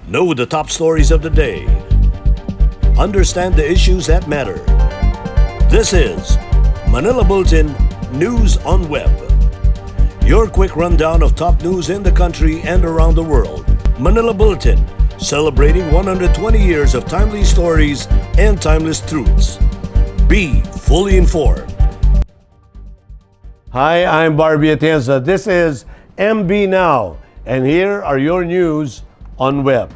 Know the top stories of the day. Understand the issues that matter. This is Manila Bulletin News on Web. Your quick rundown of top news in the country and around the world. Manila Bulletin, celebrating 120 years of timely stories and timeless truths. Be fully informed. Hi, I'm Barbie Atienza. This is MB Now, and here are your news on web.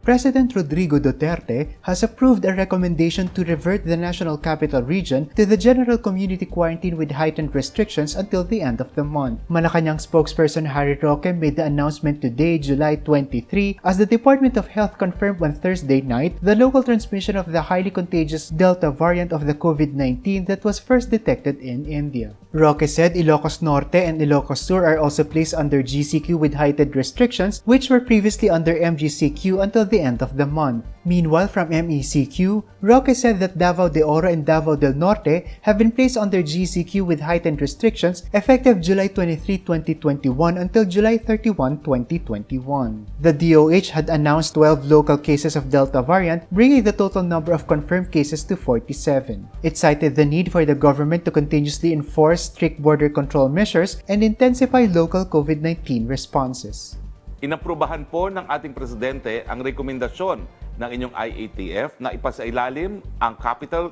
President Rodrigo Duterte has approved a recommendation to revert the National Capital Region to the general community quarantine with heightened restrictions until the end of the month. Malacanang spokesperson Harry Roque made the announcement today, July 23, as the Department of Health confirmed on Thursday night the local transmission of the highly contagious Delta variant of the COVID-19 that was first detected in India. Roque said Ilocos Norte and Ilocos Sur are also placed under GCQ with heightened restrictions, which were previously under MGCQ until the end of the month. Meanwhile, from MECQ, Roque said that Davao de Oro and Davao del Norte have been placed under GCQ with heightened restrictions effective July 23, 2021 until July 31, 2021. The DOH had announced 12 local cases of Delta variant, bringing the total number of confirmed cases to 47. It cited the need for the government to continuously enforce strict border control measures and intensify local COVID-19 responses. Inaprubahan po ng ating Presidente ang rekomendasyon ng inyong IATF na ipasailalim ang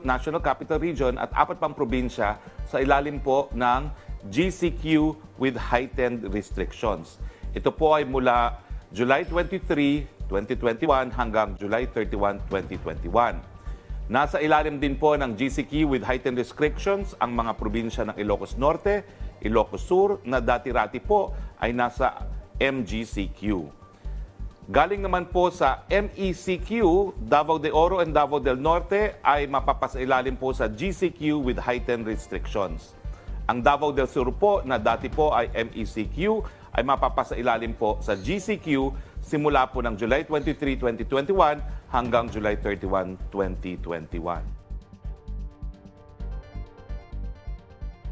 National Capital Region at 4 pang probinsya sa ilalim po ng GCQ with heightened restrictions. Ito po ay mula July 23, 2021 hanggang July 31, 2021. Nasa ilalim din po ng GCQ with heightened restrictions ang mga probinsya ng Ilocos Norte, Ilocos Sur na dati-rati po ay nasa MGCQ. Galing naman po sa MECQ, Davao de Oro and Davao del Norte ay mapapasailalim po sa GCQ with heightened restrictions. Ang Davao del Sur po na dati po ay MECQ ay mapapasailalim po sa GCQ simula po ng July 23, 2021 hanggang July 31, 2021.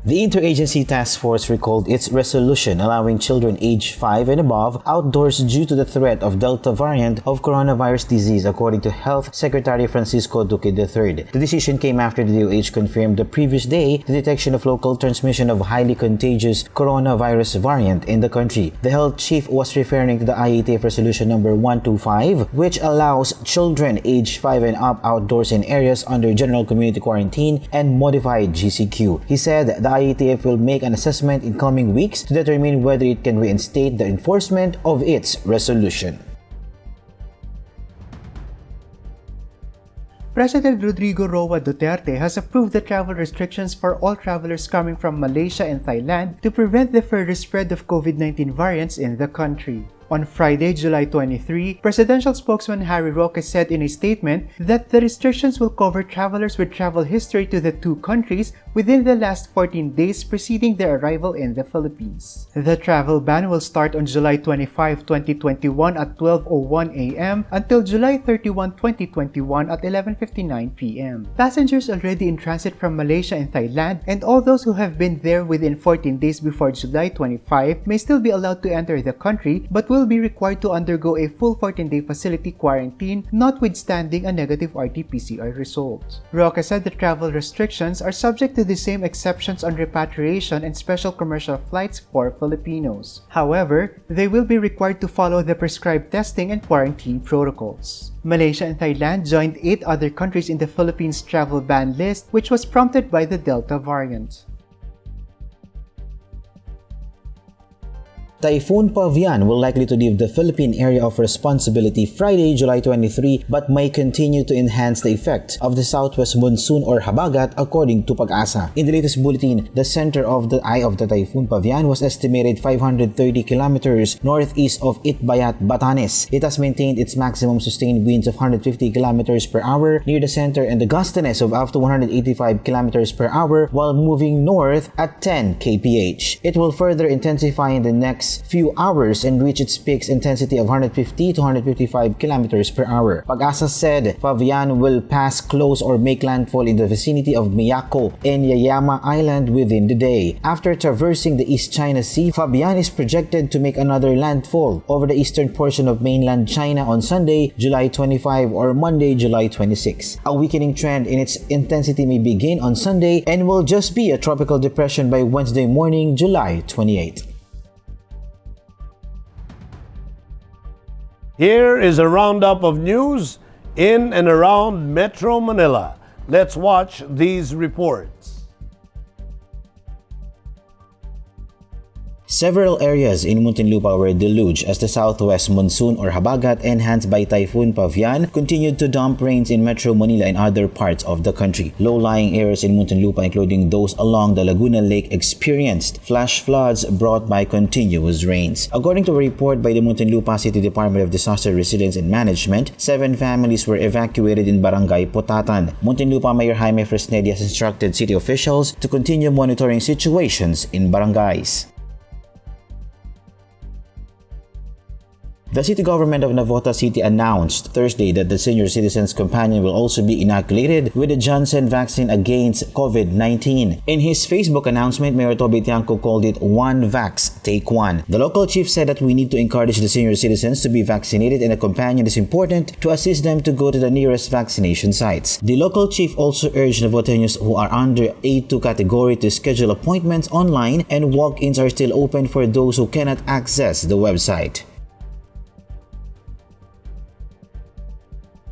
The Interagency Task Force recalled its resolution allowing children aged 5 and above outdoors due to the threat of Delta variant of coronavirus disease, according to Health Secretary Francisco Duque III. The decision came after the DOH confirmed the previous day the detection of local transmission of highly contagious coronavirus variant in the country. The health chief was referring to the IATF Resolution number 125, which allows children aged 5 and up outdoors in areas under general community quarantine and modified GCQ. He said the IATF will make an assessment in coming weeks to determine whether it can reinstate the enforcement of its resolution. President Rodrigo Roa Duterte has approved the travel restrictions for all travelers coming from Malaysia and Thailand to prevent the further spread of COVID-19 variants in the country. On Friday, July 23, presidential spokesman Harry Roque said in a statement that the restrictions will cover travelers with travel history to the two countries within the last 14 days preceding their arrival in the Philippines. The travel ban will start on July 25, 2021 at 12:01 a.m. until July 31, 2021 at 11:59 p.m. Passengers already in transit from Malaysia and Thailand and all those who have been there within 14 days before July 25 may still be allowed to enter the country but will be required to undergo a full 14-day facility quarantine, notwithstanding a negative RT-PCR result. Roque said the travel restrictions are subject to the same exceptions on repatriation and special commercial flights for Filipinos. However, they will be required to follow the prescribed testing and quarantine protocols. Malaysia and Thailand joined 8 other countries in the Philippines travel ban list, which was prompted by the Delta variant. Typhoon Pavian will likely to leave the Philippine area of responsibility Friday, July 23, but may continue to enhance the effect of the southwest monsoon or habagat, according to Pag-asa. In the latest bulletin, the center of the eye of the Typhoon Pavian was estimated 530 kilometers northeast of Itbayat, Batanes. It has maintained its maximum sustained winds of 150 kilometers per hour near the center and the gustiness of up to 185 kilometers per hour while moving north at 10 kph. It will further intensify in the next next few hours and reach its peak intensity of 150 to 155 kilometers per hour. Pag-asa said Fabian will pass close or make landfall in the vicinity of Miyako and Yayama Island within the day. After traversing the East China Sea, Fabian is projected to make another landfall over the eastern portion of mainland China on Sunday, July 25 or Monday, July 26. A weakening trend in its intensity may begin on Sunday and will just be a tropical depression by Wednesday morning, July 28. Here is a roundup of news in and around Metro Manila. Let's watch these reports. Several areas in Muntinlupa were deluged as the southwest monsoon or habagat enhanced by Typhoon Fabian continued to dump rains in Metro Manila and other parts of the country. Low-lying areas in Muntinlupa, including those along the Laguna Lake, experienced flash floods brought by continuous rains. According to a report by the Muntinlupa City Department of Disaster Resilience and Management, 7 families were evacuated in Barangay Potatan. Muntinlupa Mayor Jaime Fresnedi has instructed city officials to continue monitoring situations in barangays. The city government of Navotas City announced Thursday that the senior citizens companion will also be inoculated with the Johnson vaccine against COVID-19. In his Facebook announcement, Mayor Toby Tiangco called it One Vax, Take One. The local chief said that we need to encourage the senior citizens to be vaccinated and a companion is important to assist them to go to the nearest vaccination sites. The local chief also urged Navoteños who are under A2 category to schedule appointments online and walk-ins are still open for those who cannot access the website.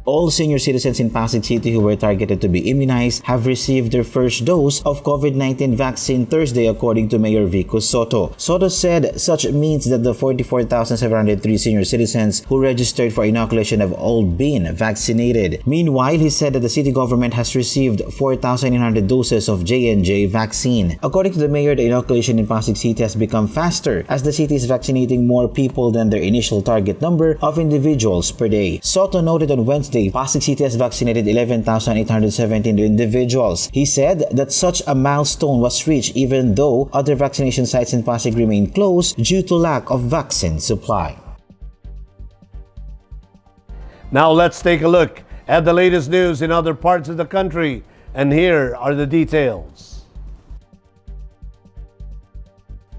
All senior citizens in Pasig City who were targeted to be immunized have received their first dose of COVID-19 vaccine Thursday, according to Mayor Vico Soto. Soto said such means that the 44,703 senior citizens who registered for inoculation have all been vaccinated. Meanwhile, he said that the city government has received 4,900 doses of J&J vaccine. According to the mayor, the inoculation in Pasig City has become faster as the city is vaccinating more people than their initial target number of individuals per day. Soto noted on Wednesday Pasig City has vaccinated 11,817 individuals. He said that such a milestone was reached even though other vaccination sites in Pasig remain closed due to lack of vaccine supply. Now let's take a look at the latest news in other parts of the country, and here are the details.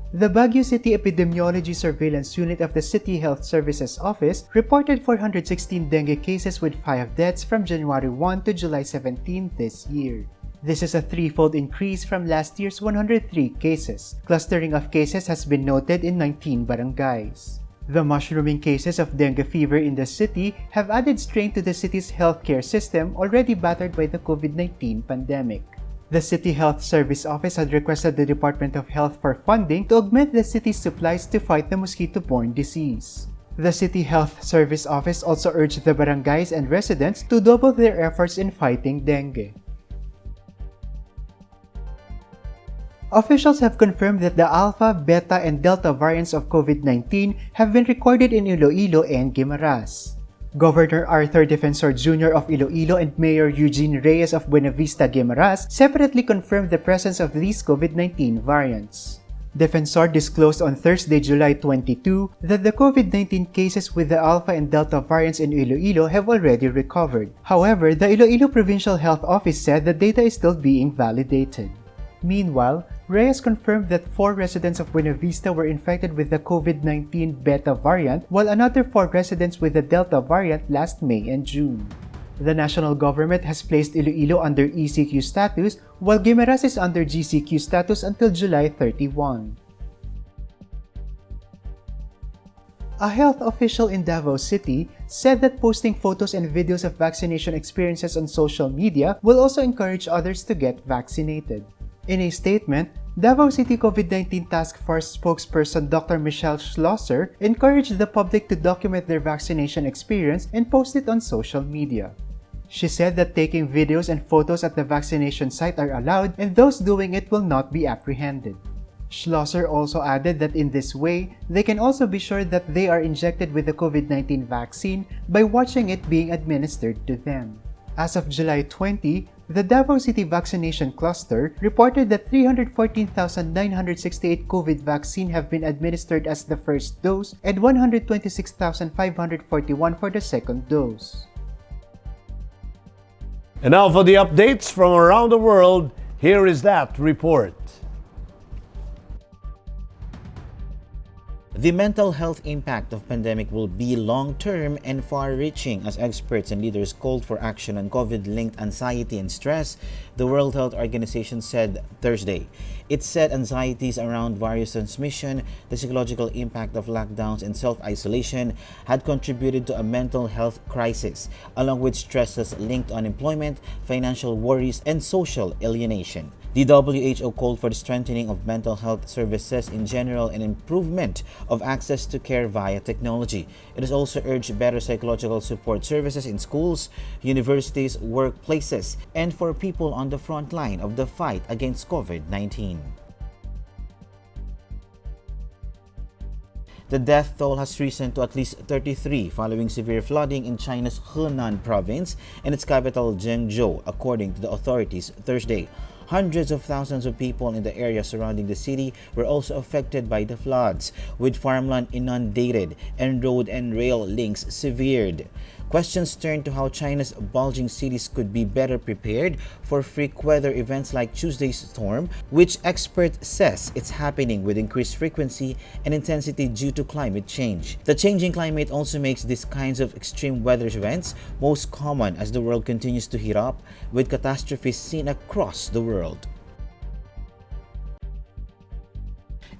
The Baguio City Epidemiology Surveillance Unit of the City Health Services Office reported 416 dengue cases with 5 deaths from January 1 to July 17 this year. This is a threefold increase from last year's 103 cases. Clustering of cases has been noted in 19 barangays. The mushrooming cases of dengue fever in the city have added strain to the city's healthcare system already battered by the COVID-19 pandemic. The City Health Service Office had requested the Department of Health for funding to augment the city's supplies to fight the mosquito-borne disease. The City Health Service Office also urged the barangays and residents to double their efforts in fighting dengue. Officials have confirmed that the Alpha, Beta, and Delta variants of COVID-19 have been recorded in Iloilo and Guimaras. Governor Arthur Defensor Jr. of Iloilo and Mayor Eugene Reyes of Buena Vista, Guimaras separately confirmed the presence of these COVID-19 variants. Defensor disclosed on Thursday, July 22, that the COVID-19 cases with the Alpha and Delta variants in Iloilo have already recovered. However, the Iloilo Provincial Health Office said the data is still being validated. Meanwhile, Reyes confirmed that 4 residents of Buena Vista were infected with the COVID-19 Beta variant, while another 4 residents with the Delta variant last May and June. The national government has placed Iloilo under ECQ status, while Guimaras is under GCQ status until July 31. A health official in Davao City said that posting photos and videos of vaccination experiences on social media will also encourage others to get vaccinated. In a statement, Davao City COVID-19 Task Force spokesperson Dr. Michelle Schlosser encouraged the public to document their vaccination experience and post it on social media. She said that taking videos and photos at the vaccination site are allowed and those doing it will not be apprehended. Schlosser also added that in this way, they can also be sure that they are injected with the COVID-19 vaccine by watching it being administered to them. As of July 20, the Davao City vaccination cluster reported that 314,968 COVID vaccine have been administered as the first dose and 126,541 for the second dose. And now for the updates from around the world, here is that report. The mental health impact of pandemic will be long-term and far-reaching as experts and leaders called for action on COVID-linked anxiety and stress, the World Health Organization said Thursday. It said anxieties around virus transmission, the psychological impact of lockdowns and self-isolation had contributed to a mental health crisis, along with stresses linked to unemployment, financial worries, and social alienation. The WHO called for the strengthening of mental health services in general and improvement of access to care via technology. It has also urged better psychological support services in schools, universities, workplaces, and for people on the front line of the fight against COVID-19. The death toll has risen to at least 33 following severe flooding in China's Henan province and its capital Zhengzhou, according to the authorities Thursday. Hundreds of thousands of people in the area surrounding the city were also affected by the floods, with farmland inundated and road and rail links severed. Questions turn to how China's bulging cities could be better prepared for freak weather events like Tuesday's storm, which expert says it's happening with increased frequency and intensity due to climate change. The changing climate also makes these kinds of extreme weather events most common as the world continues to heat up, with catastrophes seen across the world.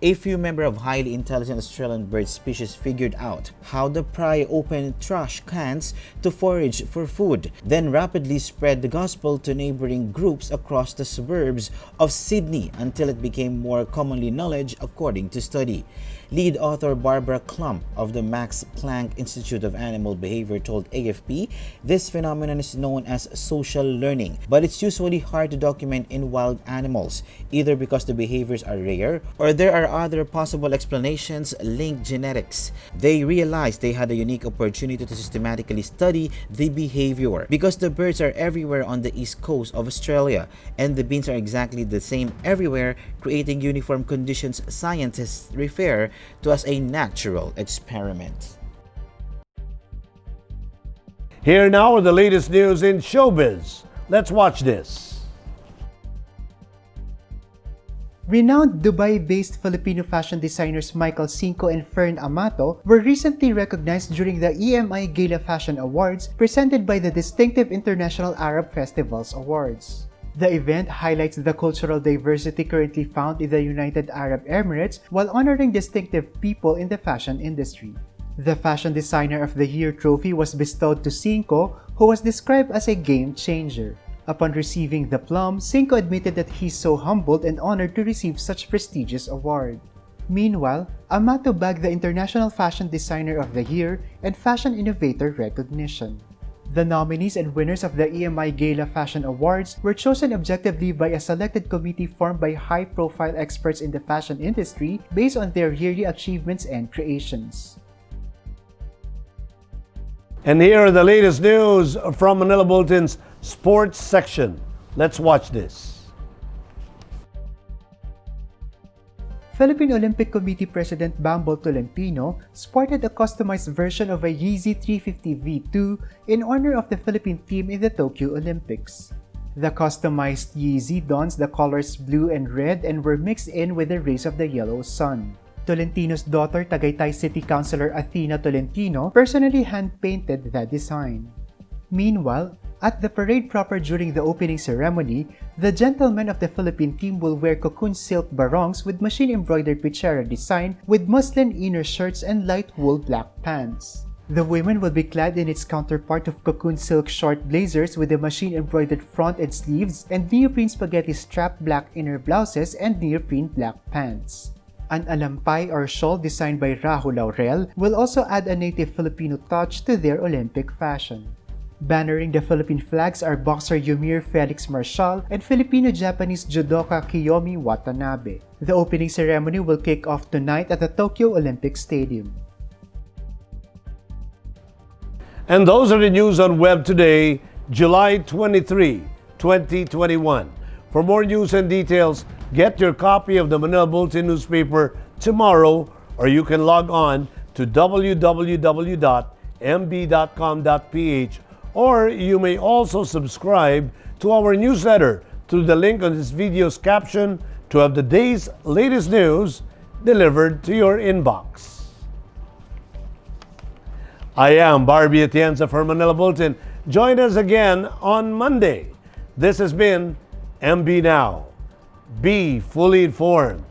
A few members of highly intelligent Australian bird species figured out how to pry open trash cans to forage for food, then rapidly spread the gospel to neighboring groups across the suburbs of Sydney until it became more commonly knowledge, according to study. Lead author Barbara Klump of the Max Planck Institute of Animal Behavior told AFP this phenomenon is known as social learning, but it's usually hard to document in wild animals, either because the behaviors are rare or there are other possible explanations linked genetics. They realized they had a unique opportunity to systematically study the behavior because the birds are everywhere on the east coast of Australia and the beans are exactly the same everywhere, creating uniform conditions scientists refer to as a natural experiment. Here now are the latest news in showbiz. Let's watch this. Renowned Dubai-based Filipino fashion designers Michael Cinco and Furne Amato were recently recognized during the EMI Gala Fashion Awards presented by the Distinctive International Arab Festivals Awards. The event highlights the cultural diversity currently found in the United Arab Emirates while honoring distinctive people in the fashion industry. The Fashion Designer of the Year trophy was bestowed to Cinco, who was described as a game changer. Upon receiving the plum, Cinco admitted that he's so humbled and honored to receive such prestigious award. Meanwhile, Amato bagged the International Fashion Designer of the Year and Fashion Innovator recognition. The nominees and winners of the EMI Gala Fashion Awards were chosen objectively by a selected committee formed by high-profile experts in the fashion industry based on their yearly achievements and creations. And here are the latest news from Manila Bulletin's sports section. Let's watch this. Philippine Olympic Committee President Bambol sported a customized version of a Yeezy 350 V2 in honor of the Philippine team in the Tokyo Olympics. The customized Yeezy dons the colors blue and red and were mixed in with the rays of the yellow sun. Tolentino's daughter, Tagaytay City Councilor Athena Tolentino, personally hand-painted the design. Meanwhile, at the parade proper during the opening ceremony, the gentlemen of the Philippine team will wear cocoon silk barongs with machine-embroidered pichera design with muslin inner shirts and light wool black pants. The women will be clad in its counterpart of cocoon silk short blazers with a machine-embroidered front and sleeves and neoprene spaghetti strap black inner blouses and neoprene black pants. An alampay or shawl designed by Rajo Laurel will also add a native Filipino touch to their Olympic fashion. Bannering the Philippine flags are boxer Yumir Felix Marshall and Filipino-Japanese judoka Kiyomi Watanabe. The opening ceremony will kick off tonight at the Tokyo Olympic Stadium. And those are the news on Web today. July 23, 2021. For more news and details, get your copy of the Manila Bulletin newspaper tomorrow, or you can log on to www.mb.com.ph, or you may also subscribe to our newsletter through the link on this video's caption to have the day's latest news delivered to your inbox. I am Barbie Atienza for Manila Bulletin. Join us again on Monday. This has been MB Now. Be fully informed.